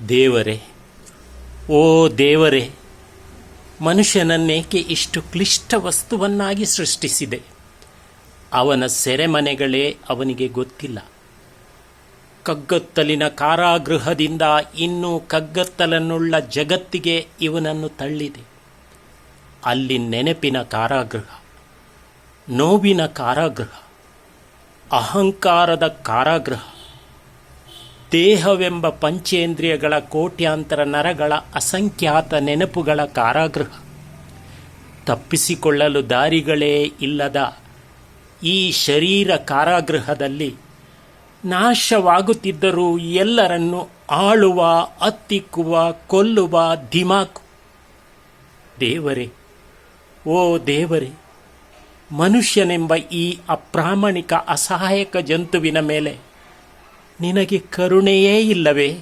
ದೇವರೇ, ಓ ದೇವರೇ, ಮನುಷ್ಯನನ್ನೇಕೆ ಇಷ್ಟು ಕ್ಲಿಷ್ಟ ವಸ್ತುವನ್ನಾಗಿ ಸೃಷ್ಟಿಸಿದೆ? ಅವನ ಸೆರೆಮನೆಗಳೇ ಅವನಿಗೆ ಗೊತ್ತಿಲ್ಲ. ಕಗ್ಗತ್ತಲಿನ ಕಾರಾಗೃಹದಿಂದ ಇನ್ನೂ ಕಗ್ಗತ್ತಲನ್ನುಳ್ಳ ಜಗತ್ತಿಗೆ ಇವನನ್ನು ತಳ್ಳಿದೆ. ಅಲ್ಲಿ ನೆನಪಿನ ಕಾರಾಗೃಹ, ನೋವಿನ ಕಾರಾಗೃಹ, ಅಹಂಕಾರದ ಕಾರಾಗೃಹ, ದೇಹವೆಂಬ ಪಂಚೇಂದ್ರಿಯಗಳ ಕೋಟ್ಯಾಂತರ ನರಗಳ ಅಸಂಖ್ಯಾತ ನೆನಪುಗಳ ಕಾರಾಗೃಹ. ತಪ್ಪಿಸಿಕೊಳ್ಳಲು ದಾರಿಗಳೇ ಇಲ್ಲದ ಈ ಶರೀರ ಕಾರಾಗೃಹದಲ್ಲಿ ನಾಶವಾಗುತ್ತಿದ್ದರೂ ಎಲ್ಲರನ್ನು ಆಳುವ, ಹತ್ತಿಕ್ಕುವ, ಕೊಲ್ಲುವ ಧಿಮಾಕು. ದೇವರೇ, ಓ ದೇವರೇ, ಮನುಷ್ಯನೆಂಬ ಈ ಅಪ್ರಾಮಾಣಿಕ ಅಸಹಾಯಕ ಜಂತುವಿನ ಮೇಲೆ ನಿನಗೆ ಕರುಣೆಯೇ ಇಲ್ಲವೇ?